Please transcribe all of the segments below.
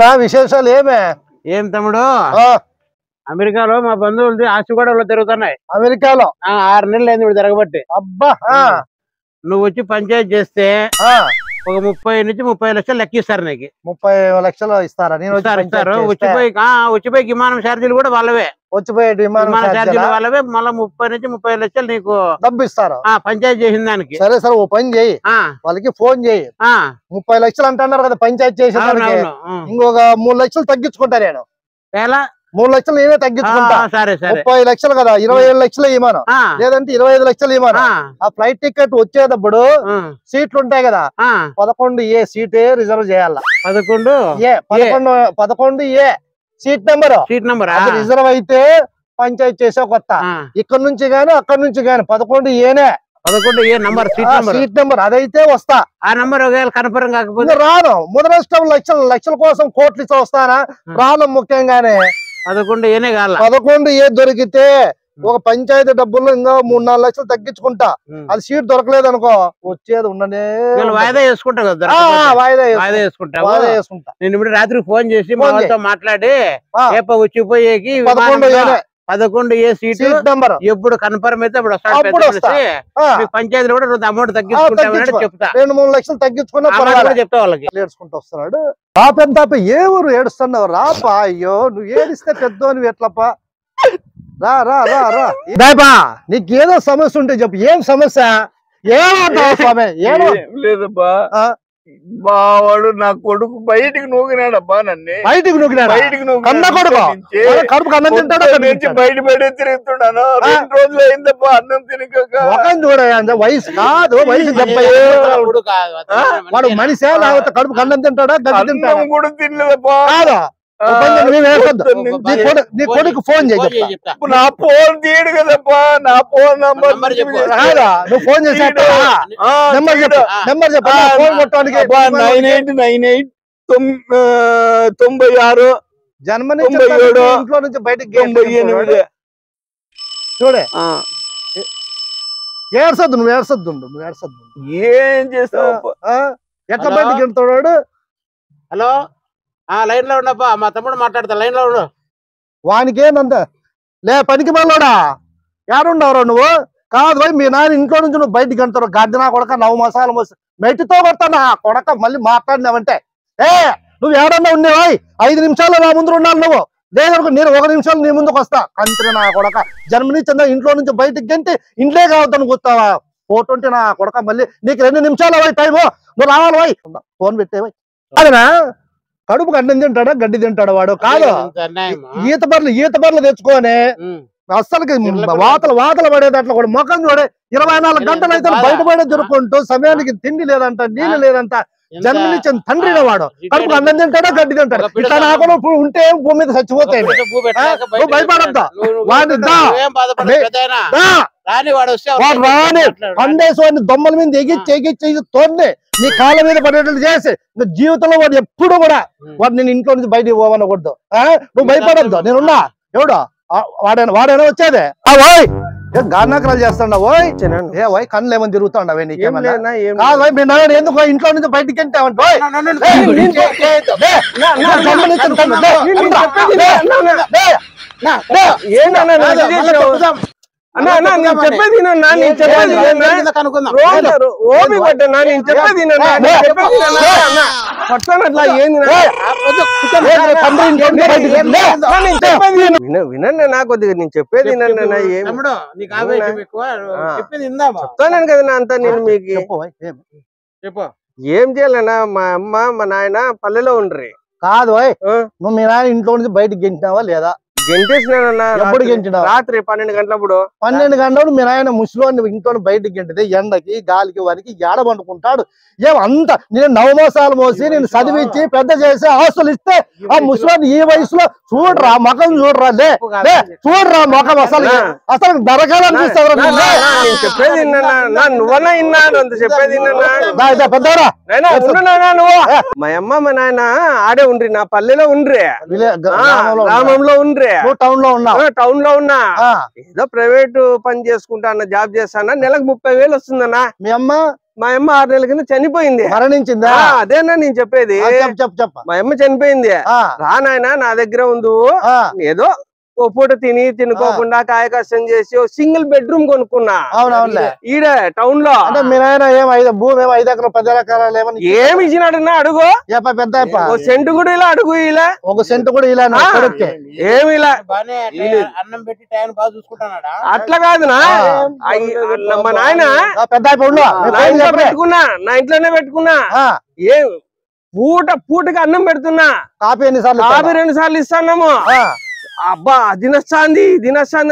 నా విశేషాలు ఏం తమ్ముడు అమెరికాలో మా బంధువులది ఆశగూడలో తిరుగుతున్నాయి. అమెరికాలో 6 నెలలు అయింది ఇప్పుడు జరగబట్టి. అబ్బా నువ్వు వచ్చి పంచాయతీ చేస్తే ఒక 30 నుంచి 30 లక్షలు లెక్కిస్తారు. నీకు 30 లక్షలు ఇస్తారా? నేను ఇస్తారు. వచ్చిపోయి విమానం ఛార్జీలు కూడా వాళ్ళవే. వచ్చిపోయే విమానం ఛార్జీలు వాళ్ళవే. మళ్ళీ 30 నుంచి 30 లక్షలు నీకు డబ్బు ఇస్తారు పంచాయతీ చేసిన దానికి. సరే సరే, ఓ పని చేయి, వాళ్ళకి ఫోన్ చేయి. 30 లక్షలు అంటున్నారు కదా పంచాయతీ చేసిన దానికి, ఇంకొక 3 లక్షలు తగ్గించుకుంటా నేను. 3 లక్షలు నేనే తగ్గించుకుంటా. 30 లక్షలు కదా, 27 లక్షలు ఇవ్వను, లేదంటే 25 లక్షలు ఇవ్వను. ఆ ఫ్లైట్ టికెట్ వచ్చేటప్పుడు సీట్లు ఉంటాయి కదా, 11A సీటే రిజర్వ్ చేయాల. 11A సీట్ నెంబర్ రిజర్వ్ అయితే పంచాయతీ చేసే కొత్త. ఇక్కడ నుంచి గాని అక్కడ నుంచి గాని 11A 11A number seat number అదైతే వస్తా. ఆ నంబర్ ఒకవేళ కన్ఫర్మ్ కాకపోతే రాను. ముదనష్టం లక్షల కోసం కోట్లు ఇచ్చి వస్తానా? రాను. ముఖ్యంగానే 11A కాదు. 11A దొరికితే ఒక పంచాయతీ డబ్బుల్లో ఇంకా 3-4 లక్షలు తగ్గించుకుంటా. అది సీట్ దొరకలేదు అనుకో, వచ్చేది ఉండనే వాయిదా వేసుకుంటా కదా. వాయిదా వేసుకుంటా. నేను ఇప్పుడు రాత్రి ఫోన్ చేసి వాళ్ళతో మాట్లాడి వచ్చిపోయేకి 11A సీట్ నెంబర్ ఎప్పుడు కన్ఫర్మ్ అయితే అప్పుడు పంచాయతీలో కూడా అమౌంట్ తగ్గించుకుంటా చెప్తా. 2-3 లక్షలు తగ్గించుకున్నా చెప్తా వాళ్ళకి. ఏడ్చుకుంటూ వస్తున్నాడు. పాపం తాప ఏ ఊరు ఏడుస్తున్నావు? రాపా. అయ్యో నువ్వు ఏడిస్తే పెద్ద నువ్వు ఎట్లప్పా? రా రా రా రా. దాపా నీకేదో సమస్య ఉంటే చెప్పు. ఏం సమస్య? ఏమంటావు స్వామి? ఏం లేదబ్బా, బావాడు నా కొడుకు బయటికి నూగినాడబ్బా. నన్ను బయటికి నూగినాడు. కన్న కొడుకు కడుపుకు అన్నం తింటాడు. బయట తిరుగుతున్నాను. 2 రోజులు అయిందబ్బా అన్నం తినక. చూడ వయసు కాదు, వయసు 70. వాడు మనిషి లేకపోతే కడుపుకు అన్నం తింటాడా? గడ్డి తింటాడు కూడా తినలేదబ్బా. కాదా? నీ కొడుకు ఫోన్ చేయి. నా ఫోన్ తీయడు కదబ్బా. నా ఫోన్ నంబర్ నువ్వు ఫోన్ చేసా నెంబర్ చెప్పు. ఫోన్ కొట్టడానికి 9898 96 జన్మని 97 ఇంట్లో నుంచి బయటకి 98. చూడే ఏడ్సొద్దు, నువ్వు ఏడ్సొద్దు. ఏం చేస్తావు? ఎట్లా బయటకి వెళ్తాడు? హలో, లైన్ లో ఉండప్పా, మా తమ్ముడు మాట్లాడతా. లైన్ లో ఉండు. వానికేందంత లే పనికి మళ్ళోడా. ఏడుండవరా నువ్వు? కాదు పోయి మీ నాయన ఇంట్లో నుంచి నువ్వు బయటికి వెళ్తారు. గడ్డి నా కొడక 9 మసాలు మోసి మెట్టితో కొడతాను ఆ కొడక. మళ్ళీ మాట్లాడినావంటే నువ్వు ఏడన్నా ఉండేవా? 5 నిమిషాలు నా ముందు ఉండాలి నువ్వు. లేదనుకో నేను 1 నిమిషాలు నీ ముందుకు వస్తా. కంత్రి నా కొడక. జన్మని చెందా ఇంట్లో నుంచి బయటికి గంటే ఇంట్లో కావద్దని కూర్తావా? ఫోటో ఉంటే నా కొడక. మళ్ళీ నీకు 2 నిమిషాలు అవ్వాలి టైము. నువ్వు రావాలి పోయి. ఫోన్ పెట్టేవాయి. అదేనా కడుపుకు అన్నం తింటాడా? గడ్డి తింటాడు వాడు? కాదు. ఈత బర్లు తెచ్చుకోనే అస్సలకి వాతలు పడేదట్లా కూడా మొఖం చూడే. 24 గంటలు అయితే బయటపడే దొరుకుంటూ సమయానికి తిండి లేదంట, నీళ్ళు లేదంట. జన్మనిచ్చిన తండ్రి వాడు. కడుపుకు అన్నం తింటాడా? గడ్డి తింటాడు. ఇట్లా నాకు ఉంటే భూమి మీద చచ్చిపోతాయి. నువ్వు భయపడద్దా? వాడిని పండేసి దొమ్మల మీద ఎగిచ్చి తోడ్నే నీ కాళ్ళ మీద పడేటట్టు చేసి జీవితంలో వాడు ఎప్పుడు కూడా వాడు నేను ఇంట్లో నుంచి బయటికి పోవనకూడదు. నువ్వు భయపడద్దు. నేనున్నా. ఎవడో వాడైనా వచ్చేదే గార్నాకరాలు చేస్తాడా? ఓయ్ ఓయ్ కళ్ళు ఏమని తిరుగుతాండవే? నీకేమన్నా కాదు పోయి మీ నాయన ఎందుకు ఇంట్లో నుంచి బయటికి వెళ్తావంటే చెప్పేది వినండి. నాకు కొద్దిగా నేను చెప్పేది చెప్తాను కదా నా అంతా. నేను మీకు ఏం చేయాలన్నా, మా అమ్మ మా నాయన పల్లెలో ఉండ్రి. కాదు నువ్వు మీ నాయన ఇంట్లో నుంచి బయటకు గెంటినావా లేదా? గెంటేసినా. ఎప్పుడు గెంటినావు? రాత్రి 12 గంటలప్పుడు. 12 గంటలప్పుడు మీ నాయన ముసలిని ఇంట్లో బయటకు గెంటితే ఎండకి గాలికి వారికి ఏడబండుకుంటాడు. ఏమంత నేను 9 మాసాలు మోసి నేను చదివించి పెద్ద చేసి ఆస్తులు ఇస్తే ఆ ముసలిని ఈ వయసులో చూడరా ముఖం చూడరా చూడరా ముఖం అసలు దరకాలనిపిస్తావు. చెప్పేది నువ్వన్నా విన్నాను అంత చెప్పేది పెద్దరా. నువ్వు మా అమ్మ మా నాయన ఆడే ఉండ్రి. నా పల్లెలో ఉండ్రి, గ్రామంలో ఉండ్రి. టౌన్ లో ఉన్నా. ఏదో ప్రైవేట్ పని చేసుకుంటా, జాబ్ చేస్తానా. నెలకు 30,000 వస్తుందన్నా. మీ అమ్మ మా అమ్మ 6 నెలల కింద చనిపోయింది. మరణించిందా? అదేనా నేను చెప్పేది. మా అమ్మ చనిపోయింది. రా నాయనా నా దగ్గర ఉండు, ఏదో ఓ పూట తినుకోకుండా కాయ కష్టం చేసి సింగిల్ బెడ్రూమ్ కొనుక్కున్నా. అవునవునులే. ఈడ టౌన్ లో. అంటే మీ నాయన భూమి 5 ఎకరాలు 10 ఎకరాలు ఏమి ఇచ్చినాడన్నా అడుగు. పెద్ద ఓ సెంటు కూడా ఇలా అడుగు. ఇలా 1 సెంటు కూడా ఇలా ఏమి ఇలా అన్నం పెట్టి టైం బాగా చూసుకుంటాడా? అట్లా కాదునా. మా నాయన పెద్ద పెట్టుకున్నా, నా ఇంట్లోనే పెట్టుకున్నా. ఏం పూటకి అన్నం పెడుతున్నా. కాపీ 2 సార్లు ఇస్తాము. అబ్బా దినస్తాంది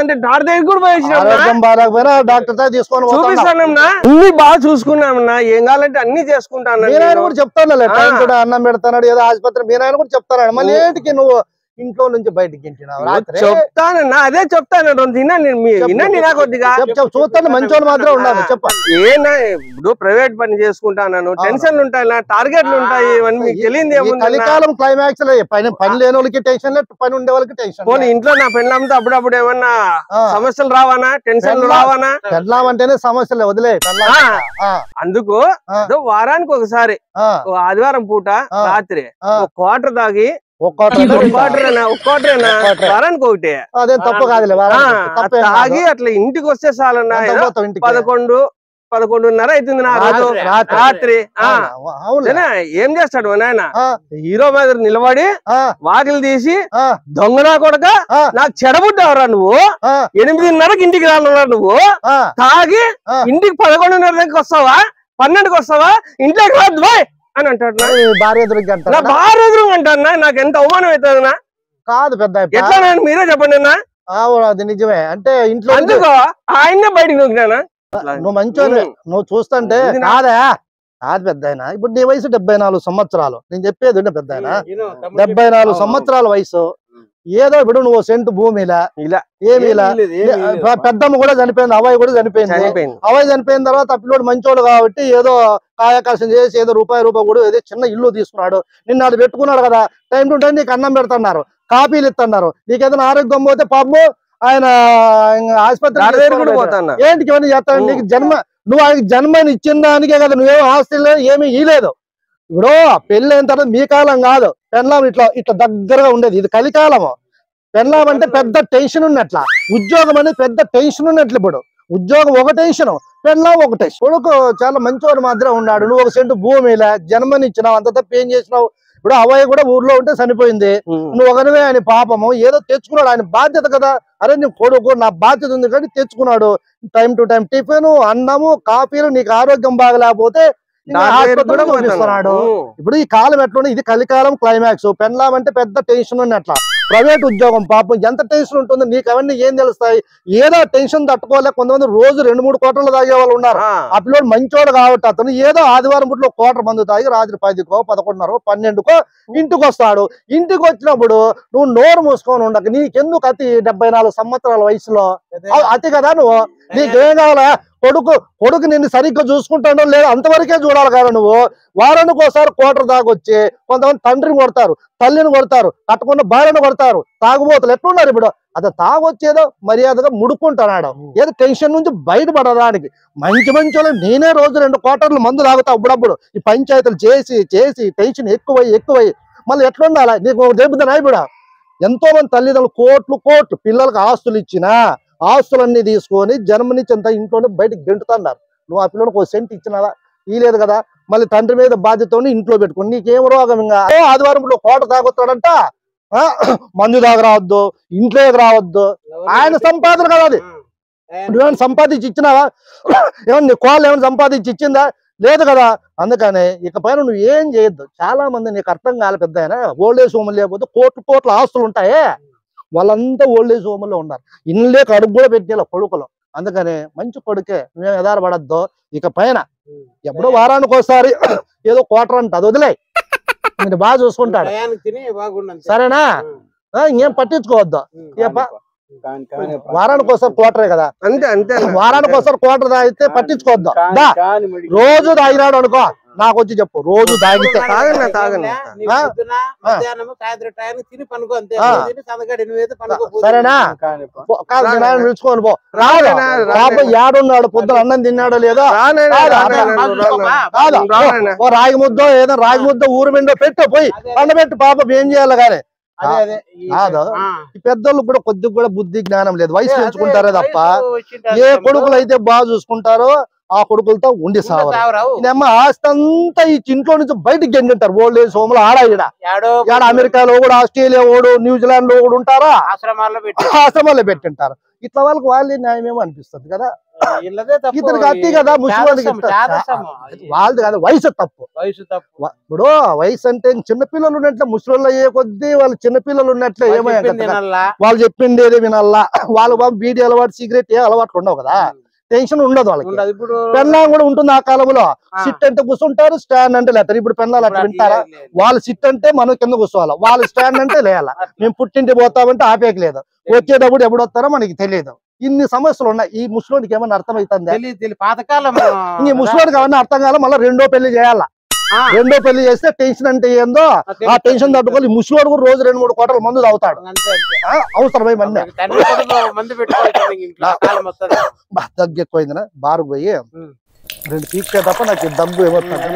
అంటే డాక్టర్ దగ్గర కూడా పోయినా డాక్టర్ తీసుకొని చూపిస్తానమ్మా. అన్ని బాగా చూసుకున్నామన్నా. ఏం కావాలంటే అన్ని చేసుకుంటాను. కూడా చెప్తాను అన్నం పెడతాడు ఏదో ఆసుపత్రి. మీ నాయన కూడా చెప్తాను. మళ్ళీ ఏంటికి నువ్వు ఇంట్లో నుంచి బయటికి చెప్తానన్నా. అదే చెప్తాను. వినండి నా కొద్దిగా. చూస్తాను మంచోళ్ళు మాత్రం ఉండాలి. చెప్పండి. ఏనా ఇప్పుడు ప్రైవేట్ పని చేసుకుంటాను. టెన్షన్లు ఉంటాయి, టార్గెట్లు ఉంటాయి. ఇవన్నీ మీకు తెలియదు ఏముంది. కలికాలం క్లైమాక్స్ పని లేని వాళ్ళకి టెన్షన్ లేదు, పని ఉండే వాళ్ళకి టెన్షన్. పోనీ ఇంట్లో నా పెళ్ళాంతో అప్పుడప్పుడు ఏమన్నా సమస్యలు రావానా, టెన్షన్లు రావానా? పెళ్ళామంటేనే సమస్యలు వదిలే. అందుకు వారానికి ఒకసారి ఆదివారం పూట రాత్రి 1 క్వార్టర్ తాగి వారానికి ఒకటి అదేం తప్పు కాదులే. తాగి అట్లా ఇంటికి వస్తే చాలన్నా 11:30 అవుతుంది నా రోజు రాత్రి. ఏం చేస్తాడు నాయన? హీరో మీద నిలబడి వాకిలు తీసి దొంగనా కొడక నాకు చెడబుట్టావురా నువ్వు, 8:30కి ఇంటికి రానురా నువ్వు, తాగి ఇంటికి 11:30కి వస్తావా, 12కి వస్తావా, ఇంట్లోకి రాదు బాయ్ అని అంటాడు. భార్య ఎదురుగా అంటాడు. నాకు ఎంత అవమానం అవుతుందన్నా. కాదు పెద్ద ఎట్లా మీరే చెప్పండి అన్నా. అది నిజమే. అంటే ఇంట్లో అందుకో ఆయన్నే బయటికి నూకినా. నువ్వు మంచి నువ్వు చూస్తుంటే కాదా కాదు పెద్ద ఆయన. ఇప్పుడు నీ వయసు 74 సంవత్సరాలు. నేను చెప్పేది పెద్ద ఆయన 74 సంవత్సరాల వయసు. ఏదో ఇప్పుడు నువ్వు సెంటు భూమిలా ఏమిలా పెద్దమ్మ కూడా చనిపోయింది, అవ్వాయి కూడా చనిపోయింది. అవ్వాయి చనిపోయిన తర్వాత పిల్లోడు మంచోడు కాబట్టి ఏదో కాయకాశం చేసి ఏదో రూపాయి కూడా ఏదో చిన్న ఇల్లు తీసుకున్నాడు. నిన్న అది పెట్టుకున్నాడు కదా. టైం టు టైం నీకు అన్నం పెడుతున్నారు, కాపీలు ఇస్తున్నారు. నీకేదైనా ఆరోగ్యం పోతే పాపము ఆయన ఆసుపత్రి ఏంటికి ఇవన్నీ చేస్తాడు. నీకు నువ్వు ఆయనకి జన్మని ఇచ్చిన దానికే కదా. నువ్వేమో ఆస్తులు ఏమి ఇయలేదు. ఇప్పుడు పెళ్ళి అయిన తర్వాత మీ కాలం కాదు. పెళ్ళాం ఇట్లా దగ్గరగా ఉండేది. ఇది కలికాలము. పెళ్ళాం అంటే పెద్ద టెన్షన్ ఉన్నట్ల, ఉద్యోగం అనేది పెద్ద టెన్షన్ ఉన్నట్లు. ఇప్పుడు ఉద్యోగం ఒక టెన్షన్, పెళ్ళాం ఒక టెన్షన్. కొడుకు చాలా మంచివాడు మాత్రం ఉన్నాడు. నువ్వు 1 సెంటు భూమిలా జన్మనిచ్చినావు, అంత తప్ప ఏం చేసినావు? ఇప్పుడు అవ్వాయి కూడా ఊర్లో ఉంటే చనిపోయింది. నువ్వు ఒకనివే ఆయన పాపము ఏదో తెచ్చుకున్నాడు. ఆయన బాధ్యత కదా. అరే నీ కొడుకు నా బాధ్యత ఉంది కానీ తెచ్చుకున్నాడు. టైం టు టైం టిఫిన్, అన్నము, కాఫీలు. నీకు ఆరోగ్యం బాగలేకపోతే చూపిస్తున్నాడు. ఇప్పుడు ఈ కాలం ఎట్లా ఇది కలికాలం క్లైమాక్స్. పెళ్ళాం అంటే పెద్ద టెన్షన్ ఉన్నట్ల. ప్రైవేట్ ఉద్యోగం పాపం ఎంత టెన్షన్ ఉంటుంది. నీకు అవన్నీ ఏం తెలుస్తాయి? ఏదో టెన్షన్ తట్టుకోలేక కొంతమంది రోజు 2-3 కోటర్లు తాగే వాళ్ళు ఉన్నారు. ఆ పిల్లడు మంచోడు కాబట్టి అతను ఏదో ఆదివారం పుట్లో 1 క్వార్టర్ మందు తాగి రాత్రి 10కో 11:30కో 12కో ఇంటికి వస్తాడు. ఇంటికి వచ్చినప్పుడు నువ్వు నోరు మూసుకొని ఉండక నీకెందుకు అతి 74 సంవత్సరాల వయసులో అతి కదా నువ్వు. నీకేం కావాలా? కొడుకు నిన్ను సరిగ్గా చూసుకుంటాడో లేదో అంతవరకే చూడాలి కదా నువ్వు. వారానికి ఒకసారి 1 క్వార్టర్ తాగొచ్చి కొంతమంది తండ్రిని కొడతారు, తల్లిని కొడతారు, కట్టుకున్న భార్యను కొడతారు. తాగుబోతులు ఎట్లున్నారు ఇప్పుడు? అతను తాగొచ్చేదో మర్యాదగా ముడుకుంటున్నాడు. ఏదో టెన్షన్ నుంచి బయటపడడానికి. మంచి వాళ్ళు నేనే రోజు 2 క్వార్టర్లు మందు తాగుతా. అప్పుడప్పుడు ఈ పంచాయతీలు చేసి టెన్షన్ ఎక్కువై మళ్ళీ ఎట్లుండాలి? నీకు చెబుతున్నా ఇప్పుడు ఎంతో మంది తల్లిదండ్రులు కోట్లు పిల్లలకు ఆస్తులు ఇచ్చినా ఆస్తులన్నీ తీసుకొని జన్మనిచ్చంత ఇంట్లోనే బయటకు గెంటుతున్నారు. నువ్వు ఆ పిల్లలకు 1 సెంట్ ఇచ్చినావా? ఇలేదు కదా. మళ్ళీ తండ్రి మీద బాధ్యతని ఇంట్లో పెట్టుకుని నీకేం రోగం? ఇంకా ఆదివారం 1 క్వార్టర్ తాగొస్తాడంట. మందు దాకా రావద్దు, ఇంట్లోకి రావద్దు. ఆయన సంపాదన కదా అది. నువ్వేమైనా సంపాదించి ఇచ్చినావా? ఏమన్నా నీ కోళ్ళు ఏమైనా సంపాదించి ఇచ్చిందా? లేదు కదా. అందుకని ఇకపైన నువ్వు ఏం చేయొద్దు. చాలా మంది నీకు అర్థం కాలే పెద్ద ఆయన. ఓల్డేజ్ హోమ్ లేకపోతే కోట్ల ఆస్తులు ఉంటాయే వాళ్ళంతా ఓల్డేజ్ హోమ్ లో ఉన్నారు. ఇన్లే కడుపు కూడా పెట్టేలా కొడుకులు. అందుకని మంచి కొడుకే, నువ్వేం ఎదారపడద్దు. ఇక పైన ఎప్పుడో వారానికి ఒకసారి ఏదో 1 క్వార్టర్ అంట, అది వదిలే. నేను బాగా చూసుకుంటాడు. సరేనా? ఇంకేం పట్టించుకోవద్దు. వారానికి ఒకసారి 1 క్వార్టరే కదా. అంతే. వారానికి ఒకసారి 1 క్వార్టర్ తాగితే పట్టించుకోవద్దు. రోజు తాగినాడు అనుకో నాకు వచ్చి చెప్పు రోజు తాగితే సరేనా కాదు మీ నాయన పిలుచుకోని పో పాప ఏడున్నాడు పొద్దున అన్నం తిన్నాడో లేదో ఓ రాగి ముద్ద ఏదో రాగి ముద్ద ఊరు మిండో పెట్టు పోయి పండబెట్టు పాపం ఏం చేయాలి కానీ కాదు ఈ పెద్దోళ్ళు కూడా కొద్దిగా కూడా బుద్ధి జ్ఞానం లేదు వయసు పెంచుకుంటారే తప్ప ఏ కొడుకులు అయితే బాగా చూసుకుంటారో ఆ కొడుకులతో ఉండి సావరు ఇదేమో ఆస్తి అంతా ఈ ఇంట్లో నుంచి బయటకు గెంటుంటారు ఓల్డ్ ఏజ్ హోమ్లో ఆడ అమెరికాలో కూడా ఆస్ట్రేలియా ఓడు న్యూజిలాండ్ లో కూడా ఉంటారా ఆశ్రమాల్లో పెట్టింటారు ఇట్లా వాళ్ళకి వాళ్ళే న్యాయమేమో అనిపిస్తుంది కదా ఇతనికి అత్తి కదా ముసలివాడికి వాళ్ళది కదా వయసు తప్పు ఇప్పుడు వయసు అంటే చిన్నపిల్లలు ఉన్నట్లే ముసలి అయ్యే కొద్దీ వాళ్ళు చిన్నపిల్లలు ఉన్నట్లే ఏమయ్యా వాళ్ళు చెప్పింది ఏదో వినాలా వాళ్ళు బీడీ అలవాటు సిగరెట్ ఏ అలవాట్లు ఉండవు కదా టెన్షన్ ఉండదు వాళ్ళకి పెళ్ళాం కూడా ఉంటుంది ఆ కాలంలో సిట్ అంటే కూర్చుంటారు స్టాండ్ అంటే లేతారు ఇప్పుడు పెళ్ళాలు అట్లా వింటారా వాళ్ళు సిట్ అంటే మనం కింద కూర్చోవాలి వాళ్ళు స్టాండ్ అంటే లేయాల మేము పుట్టింటి పోతామంటే ఆపేయలేదు వచ్చేటప్పుడు ఎప్పుడు వస్తారో మనకి తెలియదు ఇన్ని సమస్యలు ఉన్నాయి ఈ ముసలోడికి ఏమన్నా అర్థమవుతుంది పాతకాలం ఈ ముసలోడికి ఏమన్నా అర్థం కాలం మళ్ళీ రెండో పెళ్లి చేయాలా రెండో పెళ్లి చేస్తే టెన్షన్ అంటే ఏందో ఆ టెన్షన్ తట్టుకోవాలి ముసలోడు కూడా రోజు 2-3 కోటల మందు తాగుతాడు అవసరమై దగ్గు ఎక్కువైందినా బారు పోయి 2 పీక్కే తప్ప నాకు దగ్గు ఏమవుతుంది